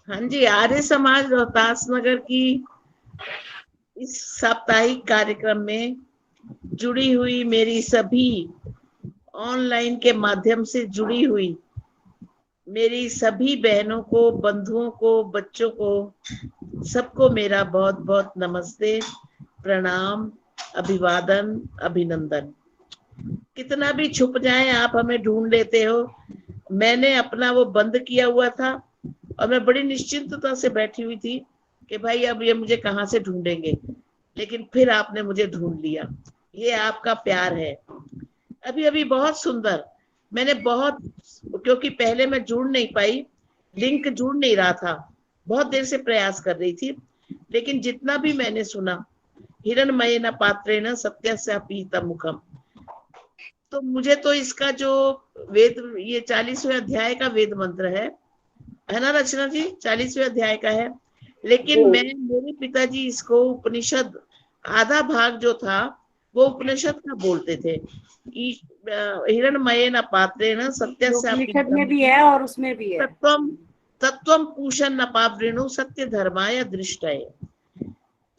हाँ जी, आर्य समाज रोहतास नगर की इस साप्ताहिक कार्यक्रम में जुड़ी हुई मेरी सभी ऑनलाइन के माध्यम से जुड़ी हुई मेरी सभी बहनों को, बंधुओं को, बच्चों को, सबको मेरा बहुत बहुत नमस्ते, प्रणाम, अभिवादन, अभिनंदन। कितना भी छुप जाए आप हमें ढूंढ लेते हो। मैंने अपना वो बंद किया हुआ था और मैं बड़ी निश्चिंतता से बैठी हुई थी कि भाई अब ये मुझे कहाँ से ढूंढेंगे, लेकिन फिर आपने मुझे ढूंढ लिया। ये आपका प्यार है। अभी अभी बहुत सुंदर, मैंने बहुत, क्योंकि पहले मैं जुड़ नहीं पाई, लिंक जुड़ नहीं रहा था, बहुत देर से प्रयास कर रही थी, लेकिन जितना भी मैंने सुना, हिरणमयेन पात्रेण सत्यस्या पीतम मुखम, तो मुझे तो इसका जो वेद, ये 40वें अध्याय का वेद मंत्र है ना रचना जी, 40वें अध्याय का है। लेकिन मैं, मेरे पिताजी इसको उपनिषद, आधा भाग जो था वो उपनिषद का बोलते थे। हिरणमयेन पात्रेण जो सत्यस्या उपनिषद पीतम में भी है मुखम और उसमें भी है। तत्वम तत्वम पूषण नपावृणु सत्य धर्माय दृष्टये।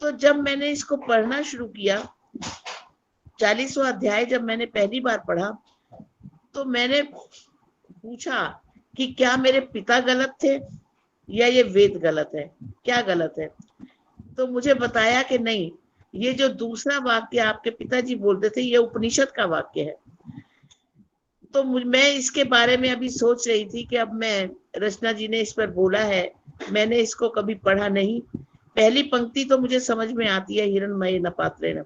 तो जब मैंने इसको पढ़ना शुरू किया, 40वां अध्याय जब मैंने पहली बार पढ़ा, तो मैंने पूछा कि क्या मेरे पिता गलत थे या ये वेद गलत है, क्या गलत है। तो मुझे बताया कि नहीं, ये जो दूसरा वाक्य आपके पिताजी बोलते थे ये उपनिषद का वाक्य है। तो मैं इसके बारे में अभी सोच रही थी कि अब मैं, रचना जी ने इस पर बोला है, मैंने इसको कभी पढ़ा नहीं। पहली पंक्ति तो मुझे समझ में आती है, हिरणमयी न पात्रेण,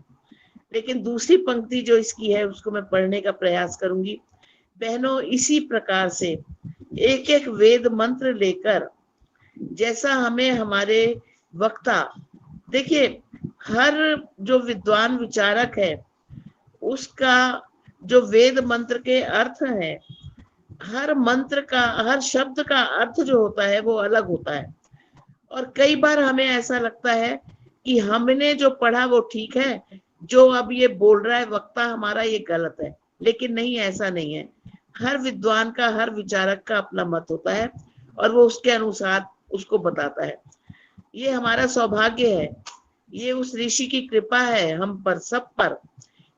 लेकिन दूसरी पंक्ति जो इसकी है उसको मैं पढ़ने का प्रयास करूंगी। बहनों, इसी प्रकार से एक एक वेद मंत्र लेकर, जैसा हमें हमारे वक्ता, देखिए, हर जो विद्वान विचारक है उसका जो वेद मंत्र के अर्थ है, हर मंत्र का, हर शब्द का अर्थ जो होता है वो अलग होता है। और कई बार हमें ऐसा लगता है कि हमने जो पढ़ा वो ठीक है, जो अब ये बोल रहा है वक्ता हमारा ये गलत है। लेकिन नहीं, ऐसा नहीं है। हर विद्वान का, हर विचारक का अपना मत होता है और वो उसके अनुसार उसको बताता है। ये हमारा सौभाग्य है, ये उस ऋषि की कृपा है हम पर, सब पर।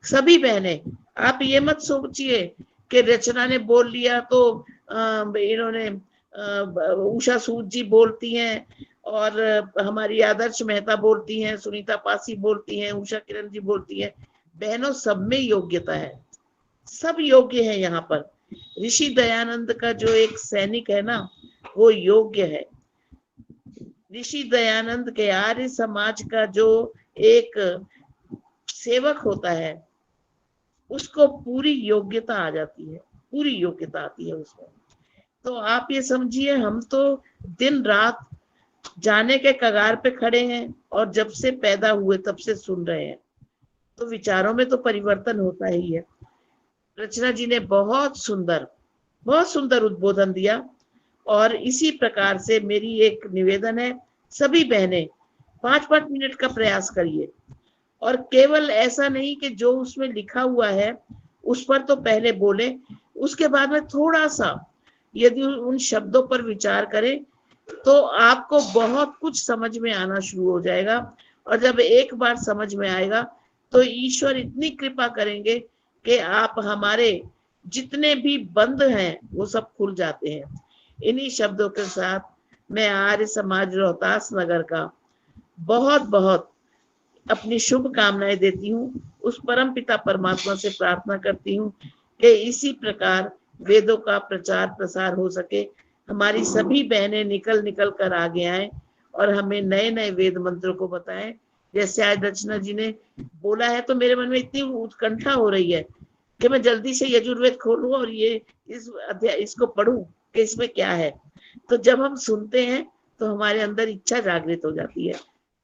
सभी बहनें, आप ये मत सोचिए कि रचना ने बोल लिया तो इन्होंने, उषा सूद जी बोलती हैं और हमारी आदर्श मेहता बोलती हैं, सुनीता पासी बोलती हैं, उषा किरण जी बोलती हैं। बहनों, सब में योग्यता है, सब योग्य है यहाँ पर। ऋषि दयानंद का जो एक सैनिक है ना, वो योग्य है। ऋषि दयानंद के आर्य समाज का जो एक सेवक होता है, उसको पूरी योग्यता आ जाती है, पूरी योग्यता आती है उसको। तो आप ये समझिए, हम तो दिन रात जाने के कगार पे खड़े हैं और जब से पैदा हुए तब से सुन रहे हैं, तो विचारों में तो परिवर्तन होता ही है। रचना जी ने बहुत सुंदर उद्बोधन दिया। और इसी प्रकार से मेरी एक निवेदन है, सभी बहनें 5-5 मिनट का प्रयास करिए, और केवल ऐसा नहीं कि जो उसमें लिखा हुआ है उस पर तो पहले बोले, उसके बाद में थोड़ा सा यदि उन शब्दों पर विचार करें तो आपको बहुत कुछ समझ में आना शुरू हो जाएगा। और जब एक बार समझ में आएगा तो ईश्वर इतनी कृपा करेंगे कि आप, हमारे जितने भी बंद हैं वो सब खुल जाते हैं। इन्हीं शब्दों के साथ मैं आर्य समाज रोहतास नगर का बहुत बहुत अपनी शुभ कामनाएं देती हूँ। उस परम पिता परमात्मा से प्रार्थना करती हूँ कि इसी प्रकार वेदों का प्रचार प्रसार हो सके, हमारी सभी बहनें निकल निकल कर आगे आए और हमें नए नए वेद मंत्रों को बताएं। जैसे आज रचना जी ने बोला है, तो मेरे मन में इतनी उत्कंठा हो रही है कि मैं जल्दी से यजुर्वेद खोलूं और ये इस अध्याय इसको पढ़ूं कि इसमें क्या है। तो जब हम सुनते हैं तो हमारे अंदर इच्छा जागृत हो जाती है।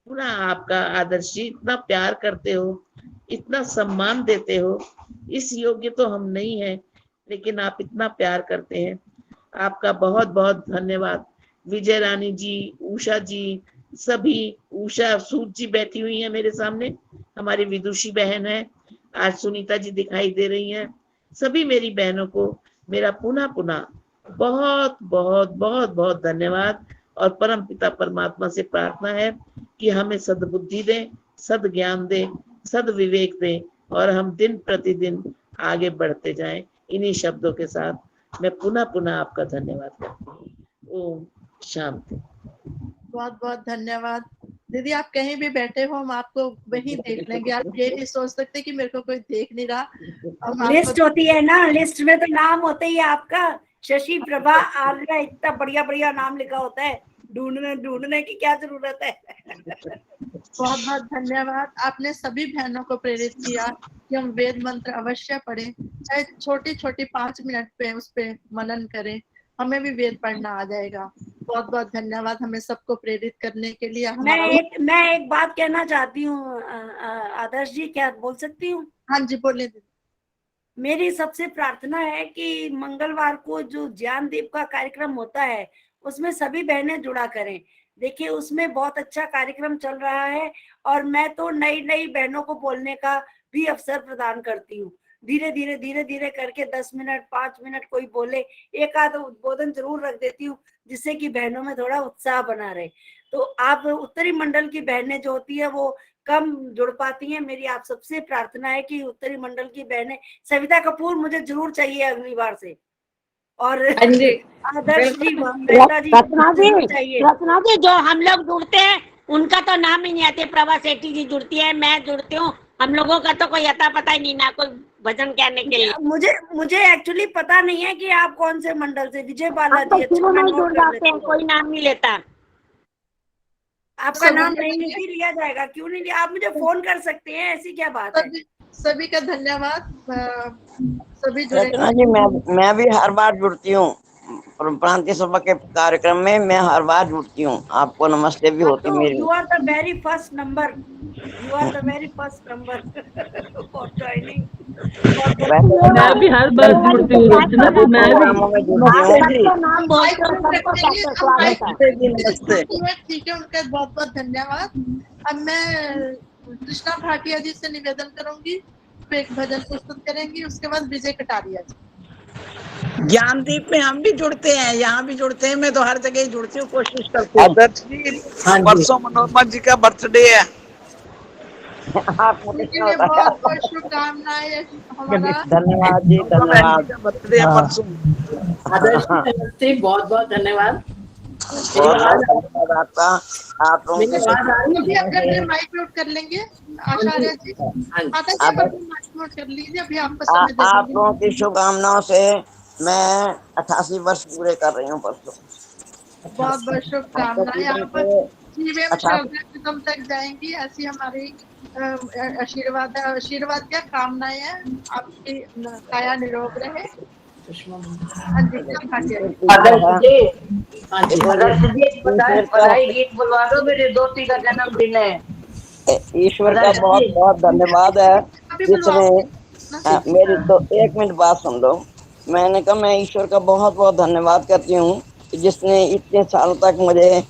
पुनः आपका आदर्श जी, इतना प्यार करते हो, इतना सम्मान देते हो, इस योग्य तो हम नहीं है, लेकिन आप इतना प्यार करते हैं, आपका बहुत बहुत धन्यवाद। विजय रानी जी, उषा जी, सभी, उषा सूद जी बैठी हुई है मेरे सामने, हमारी विदुषी बहन है, आज सुनीता जी दिखाई दे रही हैं। सभी मेरी बहनों को मेरा पुनः पुनः बहुत बहुत बहुत बहुत धन्यवाद और परम पिता परमात्मा से प्रार्थना है कि हमें सद्बुद्धि दे, सद ज्ञान दे, सद विवेक दे और हम दिन प्रतिदिन आगे बढ़ते जाएं। इन्हीं शब्दों के साथ मैं पुनः पुनः आपका धन्यवाद करती हूँ। ओम शांति। बहुत बहुत धन्यवाद दीदी। आप कहीं भी बैठे हो हम आपको वहीं देख लेंगे। आप ये नहीं सोच सकते कि मेरे को कोई देख नहीं रहा। लिस्ट होती है ना, लिस्ट में तो नाम होते ही आपका शशि प्रभा आर्या, इतना बढ़िया बढ़िया नाम लिखा होता है। ढूंढने की क्या जरूरत है। बहुत बहुत धन्यवाद। आपने सभी बहनों को प्रेरित किया कि हम वेद मंत्र अवश्य पढ़ें, चाहे छोटी छोटी 5 मिनट पे उस पे मनन करें, हमें भी वेद पढ़ना आ जाएगा। बहुत बहुत धन्यवाद हमें सबको प्रेरित करने के लिए। मैं एक बात कहना चाहती हूँ आदर्श जी, क्या बोल सकती हूँ? हाँ जी बोलिए। मेरी सबसे प्रार्थना है कि मंगलवार को जो ज्ञानदीप का कार्यक्रम होता है उसमें सभी बहनें जुड़ा करें। देखिए उसमें बहुत अच्छा कार्यक्रम चल रहा है और मैं तो नई नई बहनों को बोलने का भी अवसर प्रदान करती हूँ। धीरे धीरे करके 10 मिनट 5 मिनट कोई बोले, एक आध उद्बोधन जरूर रख देती हूँ जिससे कि बहनों में थोड़ा उत्साह बना रहे। तो आप उत्तरी मंडल की बहनें जो होती है वो कम जुड़ पाती हैं। मेरी आप सबसे प्रार्थना है कि उत्तरी मंडल की बहनें, सविता कपूर मुझे जरूर चाहिए अगली बार से, और आदर्श जी, मेहता जी चाहिए। रत्ना जी जो हम लोग जुड़ते हैं उनका तो नाम ही नहीं आते। प्रभा सेठी जी जुड़ती है, मैं जुड़ती हूँ, हम लोगों का तो कोई अता पता ही नहीं, ना कोई भजन कहने के लिए। मुझे एक्चुअली पता नहीं है कि आप कौन से मंडल से। विजय बालाजी, अच्छा, नहीं जुड़ जाते हैं, कोई नाम नहीं लेता। आपका नाम नहीं लिया जाएगा? क्यों नहीं लिया? आप मुझे फोन कर सकते हैं, ऐसी क्या बात है। सभी का धन्यवाद। सभी रचना जी मैं भी हर बार जुड़ती हूँ प्रांतीय सभा के कार्यक्रम में, मैं हर बार जुड़ती हूँ। आपको नमस्ते भी होती मेरी। You are the very first number, you are the very first number for joining. मैं भी हर बार जुड़ती हूँ रचना जी, मैं भी ठीक है। उनका बहुत बहुत धन्यवाद। अब मैं कृष्णा भाटिया जी से निवेदन करूंगी, एक भजन प्रस्तुत करेंगी, उसके बाद विजय कटारिया जी। ज्ञानदीप में हम भी जुड़ते हैं, यहाँ भी जुड़ते हैं, मैं तो हर जगह ही जुड़ती हूँ, कोशिश करती हूँ। परसों मनोरमा जी का बर्थडे है। बहुत बहुत शुभकामनाएं। धन्यवाद जी, धन्यवाद। बर्थडे है परसों। बहुत बहुत धन्यवाद। आपका। आप लोग माइक म्यूट कर लेंगे। आचार्य जी, माइक म्यूट कर लीजिए। अभी आपको आप लोगों की शुभकामनाओं से मैं 88 वर्ष पूरे कर रही हूँ परसों। बहुत बहुत शुभकामनाएं। आप जीवन तक जाएंगी, ऐसी हमारी आशीर्वाद क्या कामनाएं हैं। आपकी काया निरोग रहे। बधाई गीत बुलवा दो, मेरे दोस्ती का जन्मदिन है। ईश्वर का बहुत बहुत धन्यवाद है जिसने मेरी तो 1 मिनट बात सुन लो। मैंने कहा मैं ईश्वर का बहुत बहुत धन्यवाद करती हूँ जिसने इतने साल तक मुझे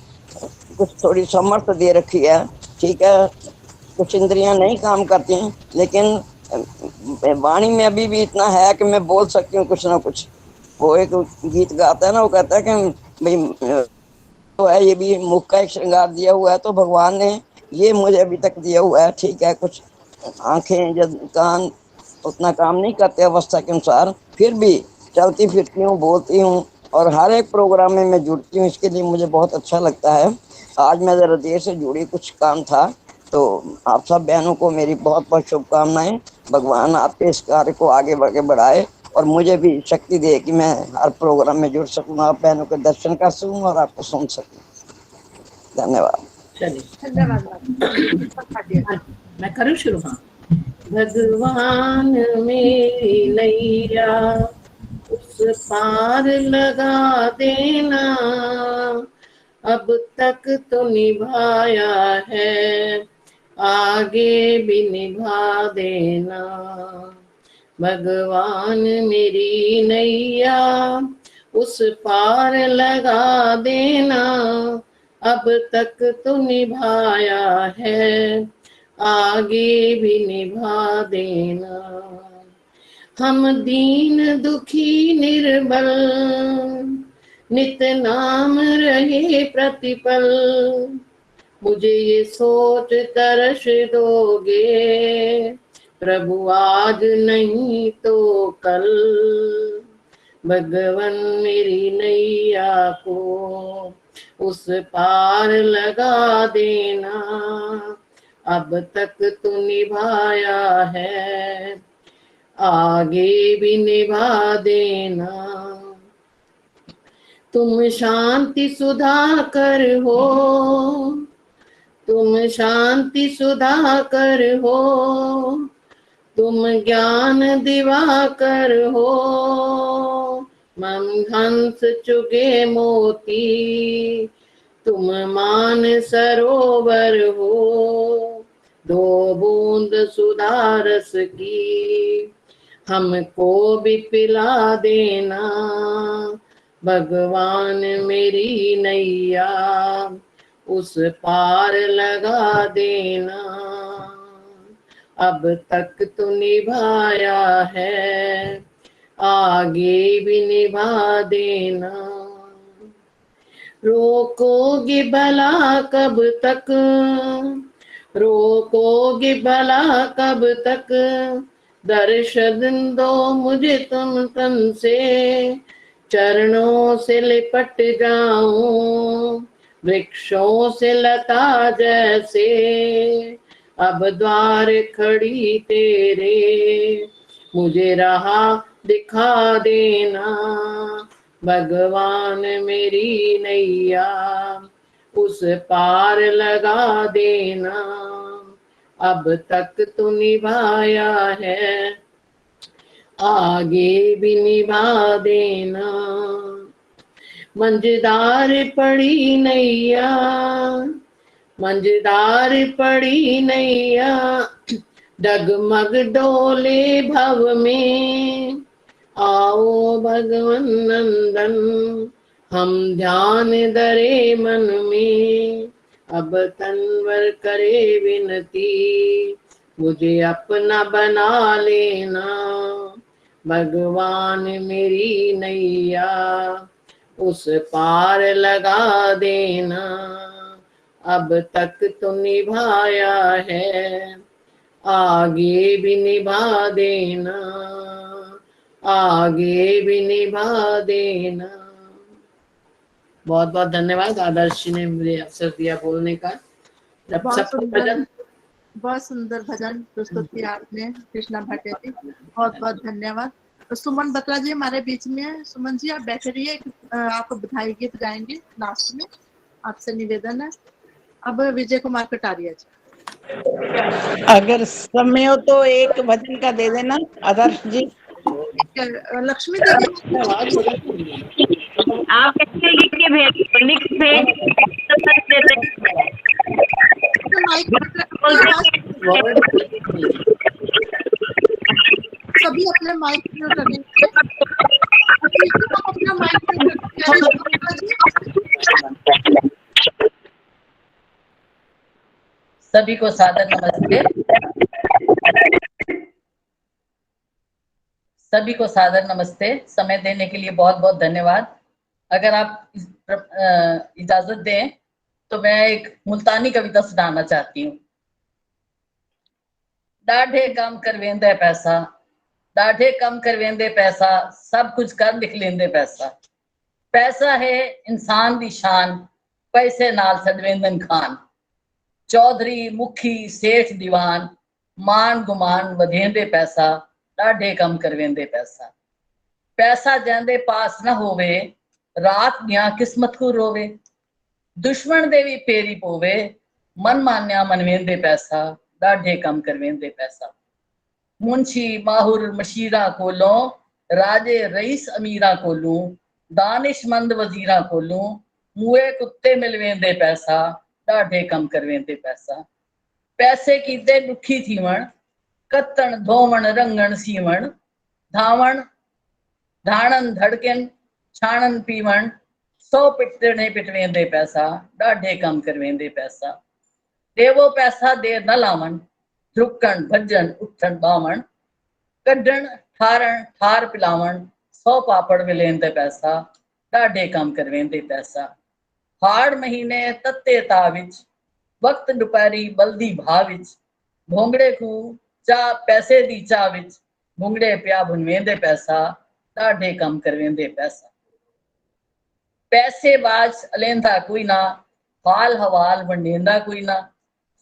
कुछ थोड़ी समर्थ दे रखी है। ठीक है, कुछ इंद्रियां नहीं काम करती हैं, लेकिन वाणी में अभी भी इतना है कि मैं बोल सकती हूँ कुछ ना कुछ। वो एक गीत गाता है ना, वो कहता है कि भाई तो है, ये भी मुख का एक श्रृंगार दिया हुआ है तो भगवान ने ये मुझे अभी तक दिया हुआ है। ठीक है, कुछ आंखें जब कान उतना काम नहीं करते अवस्था के अनुसार, फिर भी चलती फिरती हूँ, बोलती हूँ और हर एक प्रोग्राम में मैं जुड़ती हूँ। इसके लिए मुझे बहुत अच्छा लगता है। आज मैं जरा देर से जुड़ी, कुछ काम था। तो आप सब बहनों को मेरी बहुत बहुत शुभकामनाएं। भगवान आपके इस कार्य को आगे बढ़ाए और मुझे भी शक्ति दे कि मैं हर प्रोग्राम में जुड़ सकूँ, आप बहनों के दर्शन कर सकूँ और आपको सुन सकूँ। धन्यवाद। मैं करूँ शुरू? हाँ। भगवान मेरी नैया उस पार लगा देना, अब तक तो निभाया है, आगे भी निभा देना। भगवान मेरी नैया उस पार लगा देना, अब तक तो निभाया है, आगे भी निभा देना। हम दीन दुखी निर्बल नित नाम रहे प्रतिपल, मुझे ये सोच तरस दोगे प्रभु आज नहीं तो कल। भगवन मेरी नैया को उस पार लगा देना, अब तक तो निभाया है आगे भी निभा देना। तुम शांति सुधाकर हो, तुम शांति सुधाकर हो, तुम ज्ञान दिवाकर हो, मम हंस चुगे मोती, तुम मान सरोवर हो, दो बूंद सुधा रस की हमको भी पिला देना। भगवान मेरी नैया उस पार लगा देना, अब तक तो निभाया है आगे भी निभा देना। रोकोगे भला कब तक, रोकोगे भला कब तक, दर्शन दो मुझे तुम तन से, चरणों से लिपट जाऊं वृक्षों से लता जैसे, अब द्वार खड़ी तेरे मुझे राह दिखा देना। भगवान मेरी नैया उस पार लगा देना, अब तक तो निभाया है आगे भी निभा देना। मंझधार पड़ी नैया, मंझधार पड़ी नैया, डगमग डोले भव में, आओ भगवन नंदन हम ध्यान धरे मन में, अब तनवर करे विनती मुझे अपना बना लेना। भगवान मेरी नैया उस पार लगा देना, अब तक तो निभाया है आगे भी निभा देना, आगे भी निभा देना। बहुत बहुत धन्यवाद आदर्श ने मुझे अवसर दिया बोलने का। जब बहुत सुंदर भजन प्रस्तुत किया आपने कृष्णा भाटिया जी, बहुत बहुत धन्यवाद। तो सुमन बत्रा जी हमारे बीच में है। सुमन जी आप बैठे रहिए, आप बधाई गीत गाएंगे लास्ट में, आपसे निवेदन है। अब विजय कुमार कटारिया जी, अगर समय हो तो एक भजन का दे देना आदर्श जी। लक्ष्मी देवी आप लिख के भेज सभी अपने माइक म्यूट रखेंगे, अपना माइक सभी को सादर नमस्ते, सभी को सादर नमस्ते। समय देने के लिए बहुत बहुत धन्यवाद। अगर आप इजाजत दें तो मैं एक मुल्तानी कविता सुनाना चाहती हूँ। डाढ़े कम कर वेंदे पैसा, डाढ़े कम कर वेंदे पैसा, सब कुछ कर लिख लेंदे पैसा। पैसा है इंसान दी शान, पैसे नाल सदवेंदन खान। चौधरी मुखी सेठ दीवान, मान गुमान वधेंदे पैसा, डाढ़े कम कर वेंदे पैसा। पैसा जैंदे पास न होवे, रात दियां किस्मत को रोवे। दुश्मन दे भी पेरी पोवे, मन मान्या मनवेंदे पैसा, डाढ़े कम कर वेंदे पैसा। मुंशी माहुर मशीरा कोलों, राजे रईस अमीरा कोलूं, दानिशमंद वजीरा कोलूं, मुए कुत्ते मिलवेंदे पैसा, डाढ़े कम कर वेंदे पैसा। पैसे की दे दुखी थीवण, कत्तण धोवण रंगण सीवण, धावण धाणन धड़कन छाणन पीवण, 100 पिटने पिटवेंदे पैसा, डाढ़े कम कर वेंदे पैसा। देवो पैसा देर न लावण, ध्रुकण भजन उठण बावण, कढ़ण ठारण ठार पिलावण, 100 पापड़ विलेंदे पैसा, ढाडे कम करवेंदे पैसा। हाड़ महीने तत्ते ता विच वक्त दुपहरी बलदी भा विच भोंगड़े को चाह पैसे दी चाह विच भोंगड़े पिया भुनवेंदे पैसा ढाडे कम करवेंदे पैसा। पैसे बाज अलेंदा कोई ना हाल हवाल वंडेंदा कोई ना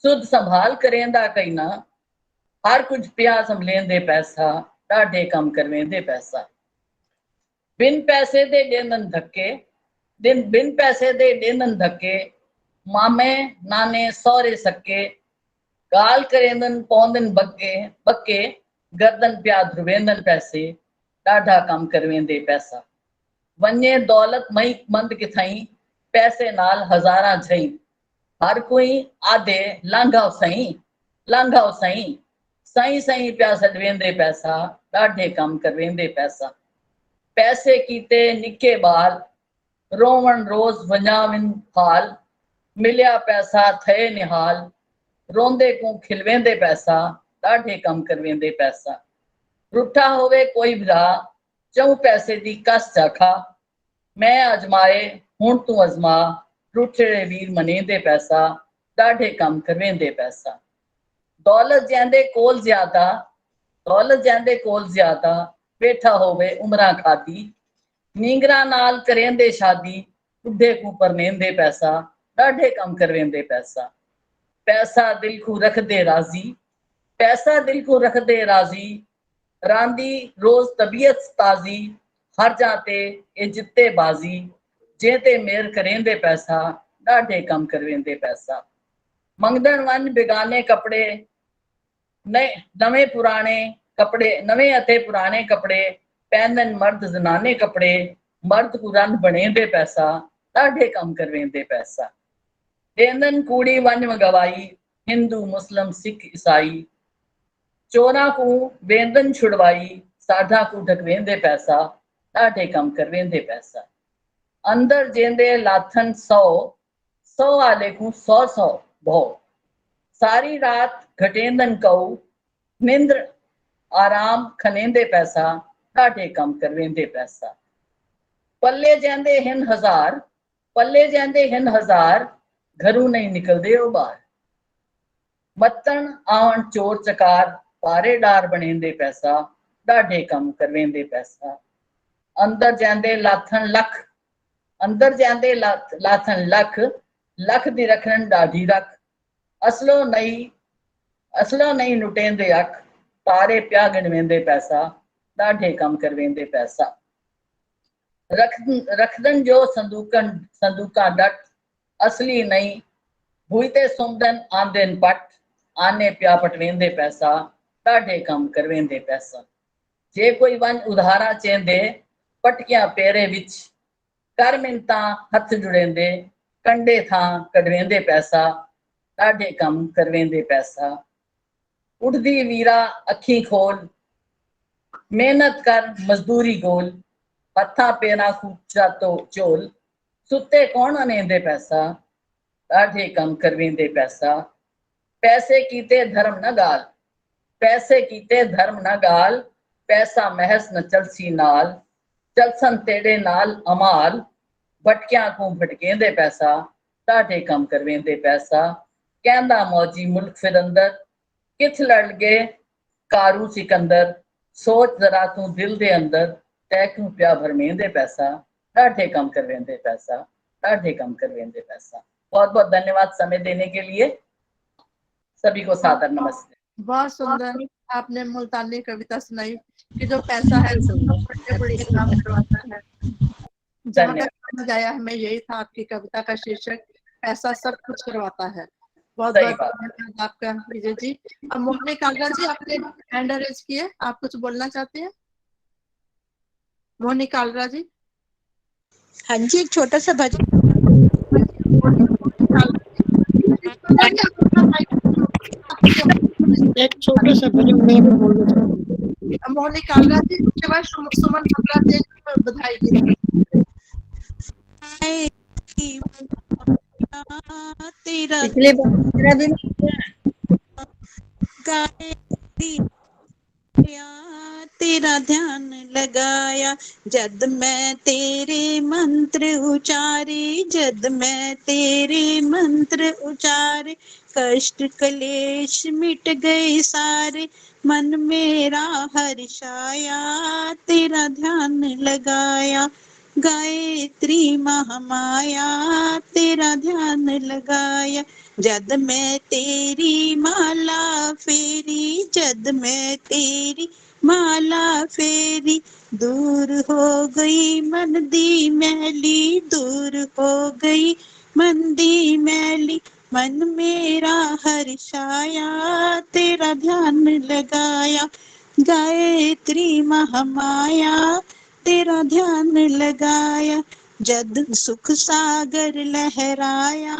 सुध संभाल करेंदा कई ना हर कुछ पिया संभलेंदे पैसा ढाडे कम करवेंदे पैसा। बिन पैसे दे देंदन धक्के बिन पैसे दे देंदन धक्के मामे नाने सौरे सके गाल करेंदन पौंदन बक्के बक्के गर्दन प्या ध्रुवेंदन पैसे ढाढा कम करवेंदे पैसा। वन्ये दौलत मई मंद किथई पैसे नाल हजारा झई हर कोई आधे लांघाओ सही सही सही प्या सडवेंदे पैसा ढाढे कम करवेंदे पैसा। पैसे कीते निके बाल रोवण रोज वंजाविन हाल मिलिया पैसा थे निहाल रोंदे को खिलवेंदे पैसा ढाढे कम करवेंदे पैसा। रुठा होवे कोई भरा चौं पैसे दी कस चाखा मैं अजमाए हुण तू अजमा रुठे वीर मनेंदे पैसा ढाढे कम करवेंदे पैसा। दौलत जैंदे कोल ज्यादा बैठा होवे उमरा खादी नींगरा नाल करेंदे शादी बुढ़े को परनेंदे पैसा ढाढे कम करवेंदे पैसा। पैसा दिल को रख दे राजी रांदी रोज तबीयत ताजी हर जाते ए जित्ते बाजी जेते मेर करेंदे पैसा ढाढे कम करवेंदे पैसा। मंगदन वन बेगाने कपड़े नवे अते पुराने कपड़े पहनन मर्द जनाने कपड़े मर्द को रन बनेंदे पैसा ढाढे कम करवेंदे पैसा। देंदन कूड़ी वन गवाई हिंदू मुस्लिम सिख ईसाई चोरा को वेंदन छुड़वाई साधा को ढकवेंदे पैसा ढाढे कम करवेंदे पैसा। अंदर जेंदे लाथन 100 आले को 100 भो सारी रात घटेंदन कऊ निंद्र आराम खनेंदे पैसा ढाढे कम करवेंदे पैसा। पल्ले जांदे हिन हजार घरों नहीं निकलदे ओ बाहर मत्तन आवन चोर चकार पारेदार बनेंदे पैसा ढाढे कम करवेंदे पैसा। अंदर जांदे लाथन लख दी रखन ढाढी रख असलो नहीं लुटेंदे अख तारे प्या गिनवेंदे पैसा ढाढे कम करवेंदे पैसा। रखदन जो संदूका डट असली नहीं भूते सुमदन आंदेन पट आने प्या पटवेंदे पैसा ढाढे कम करवेंदे पैसा। जे कोई वन उधारा चेंदे पटकियां पेरे विच कर मिनता हथ जुड़ेंदे कंडे था कढवेंदे पैसा ढाढे कम करवेंदे पैसा। उठदी वीरा अखी खोल मेहनत कर मजदूरी गोल हथा पेरा खूचा तो चोल सुते कौन अनेंदे पैसा ढाढे कम करवेंदे पैसा। पैसे कीते धर्म न गाल पैसा महस न चलसी नाल चलसन तेरे नाल अमाल भटकियां को भटकेंदे पैसा ढाढे कम करवेंदे पैसा। कहंदा मौजी मुल्क फिर अंदर किथ लड़ गए कारू सिकंदर सोच जरा तू दिल दे अंदर तैकू प्या भरमेंदे पैसा ढाढे कम करवेंदे पैसा ढाढे कम करवेंदे पैसा। बहुत बहुत धन्यवाद समय देने के लिए सभी को सादर नमस्ते। बहुत सुंदर आपने मुल्तानी कविता सुनाई कि जो पैसा है बड़े काम करवाता है। जहाँ तक समझ आया हमें यही था आपकी कविता का शीर्षक पैसा सब कुछ करवाता है। बहुत बहुत धन्यवाद आपका विजय जी। अब मोहनी कालरा जी आपने हैंड रेज किए, आप कुछ बोलना चाहते हैं? मोहनी कालरा जी। हाँ जी, एक छोटा सा भजन। एक छोटा सा भजन मैं भी बोलना चाहती हूँ। मोहनी कालरा जी के बाद सुमन कालरा जी को बधाई दी। तेरा दिन तेरा ध्यान लगाया जद मैं तेरे मंदिर मंत्र उचारे, जद मैं तेरे मंत्र उचारे, कष्ट कलेश मिट गए सारे, मन मेरा हर्षाया, तेरा ध्यान लगाया। गायत्री महामाया, तेरा ध्यान लगाया। जद मैं तेरी माला फेरी, जद मैं तेरी माला फेरी, दूर हो गई मन दी मैली, दूर हो गई मन दी मैली, मन मेरा हर्षाया, तेरा ध्यान लगाया। गायत्री महामाया, तेरा ध्यान लगाया। जद सुख सागर लहराया,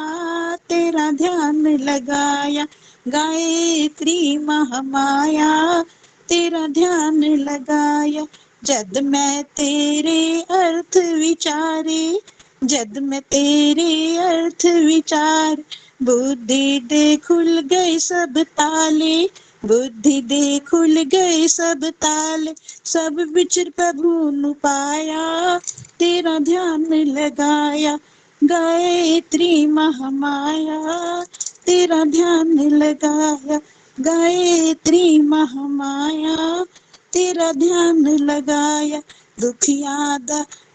तेरा ध्यान लगाया। गायत्री महामाया, तेरा ध्यान लगाया। जद मैं तेरे अर्थ विचारे, जद मैं तेरे अर्थ विचार, बुद्धि दे खुल गए सब ताले, बुद्धि दे खुल गए सब ताले, सब विचर प्रभु नु पाया, तेरा ध्यान लगाया। गायत्री महामाया, तेरा ध्यान लगाया। गायत्री महामाया, तेरा ध्यान लगाया।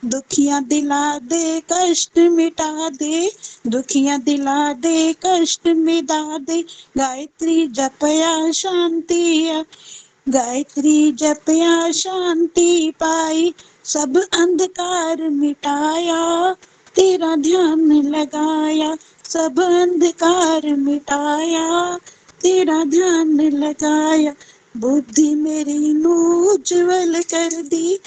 दुखियां दिला दे, कष्ट मिटा दे, दुखियां दिला दे, कष्ट मिटा दे। गायत्री जपया शांति, गायत्री जपया शांति पाई, सब अंधकार मिटाया, तेरा ध्यान लगाया। सब अंधकार मिटाया, तेरा ध्यान लगाया। बुद्धि मेरी नू उज्जवल कर दी,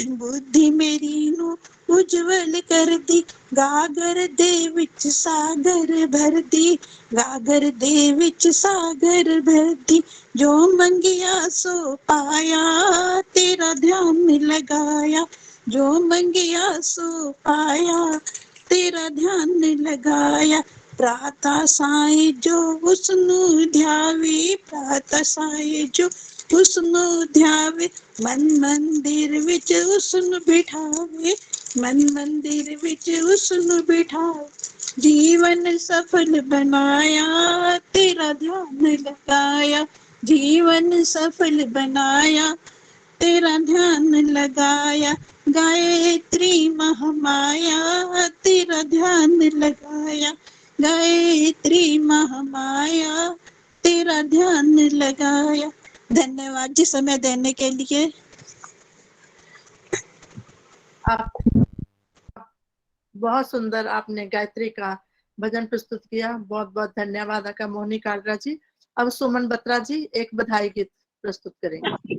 बुद्धि मेरी नू उज्जवल कर दी। गागर दे विच सागर भर दी, गागर दे विच सागर भर दी। जो मंगिया सो पाया, तेरा ध्यान लगाया। जो मंगिया सो पाया, तेरा ध्यान लगाया। प्रातः साई जो उसनु ध्यावे, प्रातः साई जो उसनु ध्यावे, मन मंदिर विच उसनु बिठावे, मन मंदिर विच उसनु बिठावे। जीवन सफल बनाया, तेरा ध्यान लगाया। जीवन सफल बनाया, तेरा ध्यान लगाया। गायत्री महामाया, तेरा ध्यान लगाया। गायत्री महामाया, तेरा ध्यान लगाया। धन्यवाद जी समय देने के लिए। आप बहुत सुंदर आपने गायत्री का भजन प्रस्तुत किया, बहुत बहुत धन्यवाद आपका मोहनी कालरा जी। अब सुमन बत्रा जी एक बधाई गीत प्रस्तुत करेंगे।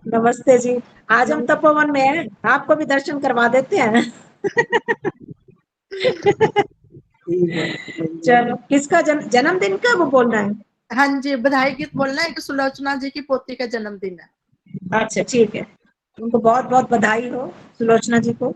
नमस्ते जी, आज हम तपोवन में हैं, आपको भी दर्शन करवा देते हैं। चलो, किसका जन्मदिन कब बोलना है? हाँ जी, बधाई गीत बोलना है कि सुलोचना जी की पोती का जन्मदिन है। अच्छा ठीक है, उनको बहुत बहुत बधाई हो सुलोचना जी को।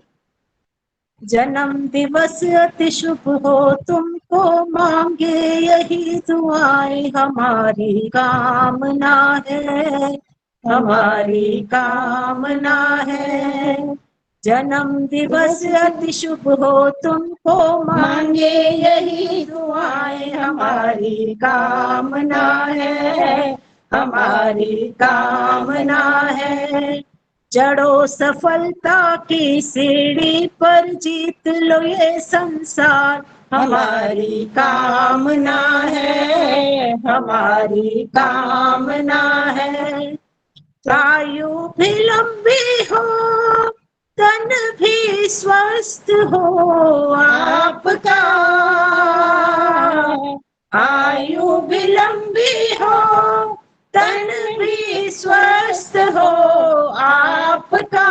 जन्म दिवस अति शुभ हो तुमको, मांगे यही दुआएं हमारी कामना है, हमारी कामना है। जन्म दिवस अति शुभ हो तुमको, मांगे यही दुआएं हमारी कामना है, हमारी कामना है। चढ़ो सफलता की सीढ़ी पर, जीत लो ये संसार, हमारी कामना है, हमारी कामना है। आयु भी लंबी हो, तन भी स्वस्थ हो आपका, आयु भी लंबी हो, तन भी स्वस्थ हो आपका।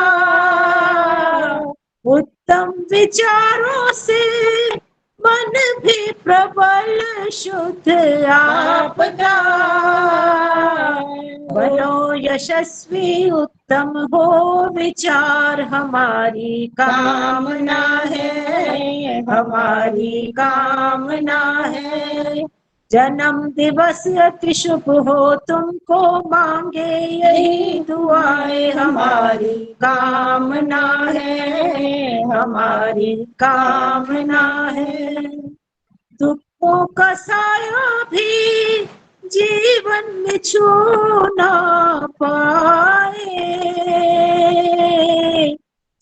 उत्तम विचारों से मन भी प्रबल शुद्ध आपका। बनो यशस्वी उत्तम हो विचार, हमारी कामना है, हमारी कामना है। जन्म दिवस अति शुभ हो तुमको, मांगे यही दुआएं हमारी कामना है, हमारी कामना है। दुखों का साया भी जीवन में छू ना पाए,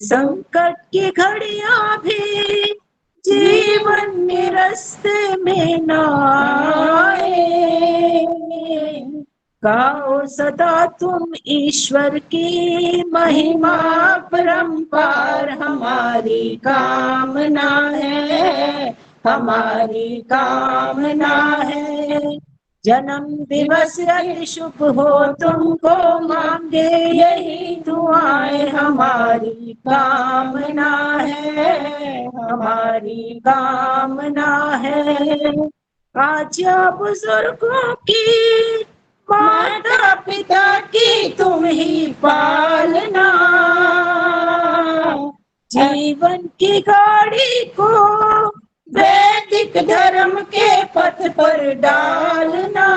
संकट की घड़ियां भी जीवन में रास्ते में न आए। गाओ सदा तुम ईश्वर की महिमा परंपार, हमारी कामना है, हमारी कामना है। जन्म दिवस अति शुभ हो तुमको मांगे यही दुआएं, हमारी कामना है, हमारी कामना है। आज बुजुर्गों की माता पिता की तुम ही पालना, जीवन की गाड़ी को वैदिक धर्म के पथ पर डालना।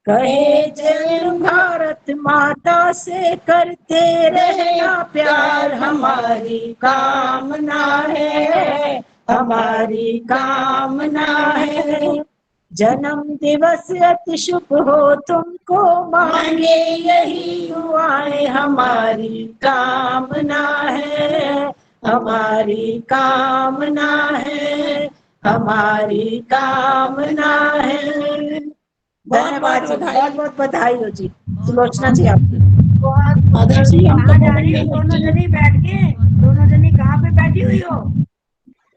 कहे जय भारत माता से करते रहना प्यार, हमारी कामना है, हमारी कामना है। जन्म दिवस अति शुभ हो तुमको मांगे यही दुआएं, हमारी कामना है, हमारी कामना है, हमारी कामना है। धन्यवाद जी, बहुत बहुत बधाई हो जी सुलोचना जी आपकी। कहाँ जा रही हो दोनों जनी बैठ के? दोनों जनी कहाँ पे बैठी हुई हो?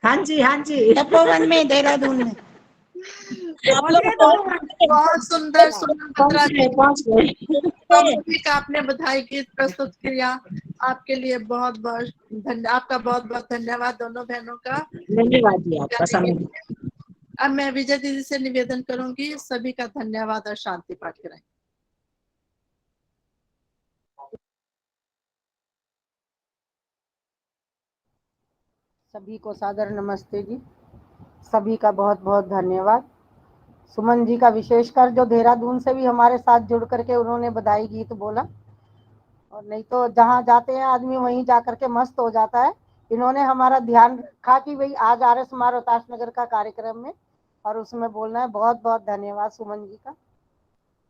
हाँ जी तपोवन में, देहरादून में। आप लोग बहुत सुंदर पहुंच गए। आपने बधाई गीत प्रस्तुत किया, आपके लिए बहुत बहुत आपका बहुत बहुत धन्यवाद दोनों बहनों का। धन्यवाद जी आपका समय। अब मैं विजय दीदी से निवेदन करूंगी, सभी का धन्यवाद और शांति पाठ कराएं। सभी को सादर नमस्ते जी। सभी का बहुत बहुत धन्यवाद। सुमन जी का विशेषकर जो देहरादून से भी हमारे साथ जुड़ करके उन्होंने बधाई गीत बोला, और नहीं तो जहाँ जाते हैं आदमी वहीं जा करके मस्त हो जाता है। इन्होंने हमारा ध्यान रखा कि भाई आज RS कुमार रोहतास नगर का कार्यक्रम में और उसमें बोलना है। बहुत बहुत धन्यवाद सुमन जी का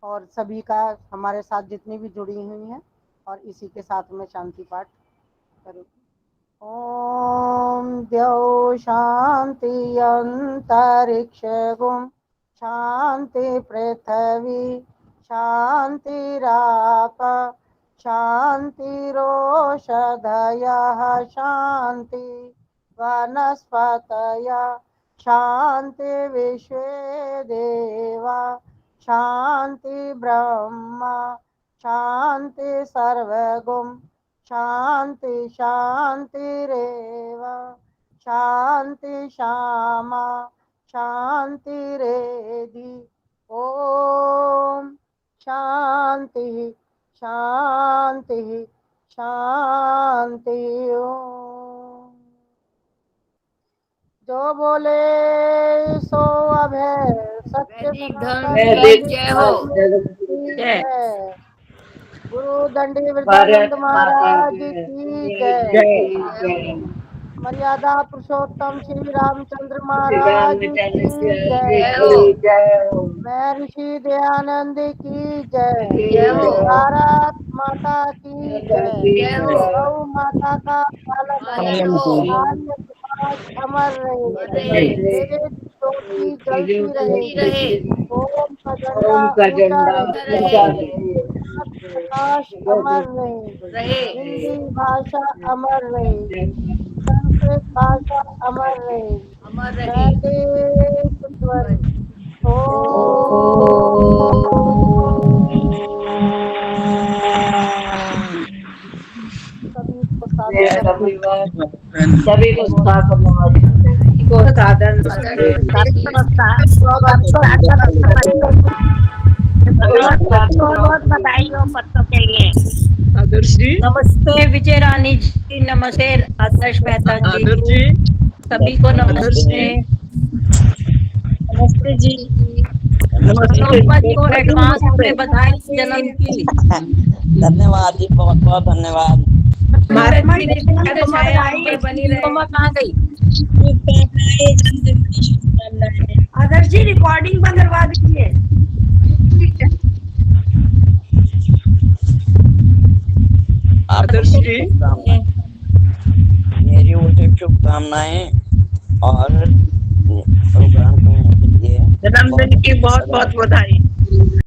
और सभी का, हमारे साथ जितनी भी जुड़ी हुई हैं। और इसी के साथ में शांति पाठ करूँ। ओम द्यौ शांति अंतरिक्ष गुम शांति पृथ्वी शांतिराप शांतिरोषधयः शांति वनस्पतयः शांति विश्वे देवा शांति ब्रह्मा शांति सर्वगुम शांति शांतिरेव शांति श्यामा शांतिरेधि। ओम शांति शांति शांति। ओम जो बोले सो अभय सत्य जय हो। गुरु दंडी वृंदानंद महाराज की जय। मर्यादा पुरुषोत्तम श्री रामचंद्र महाराज की जय। मैं ऋषि दयानंद की जय। भारत माता की जय। गौ माता का पालन अमर रहे, ज्योति जलती रहे, ओम का झंडा प्रकाश अमर रहे, हिंदी भाषा अमर रहे, संस्कृत भाषा अमर रहे, सभी को साधन बहुत बधाई हो बच्चों के लिए। आदर्श जी नमस्ते। विजय रानी जी नमस्ते। आदर्श मेहता जी सभी को नमस्ते। नमस्ते जी। मनोरमा जी को एडवांस में बधाई जन्म की। धन्यवाद जी, बहुत बहुत धन्यवाद। आदर्श जी रिकॉर्डिंग बंद करवा दीजिए। आदर्श जी मेरी ओर से शुभकामनाएं और प्रोग्राम को जन्मदिन की बहुत बहुत बधाई।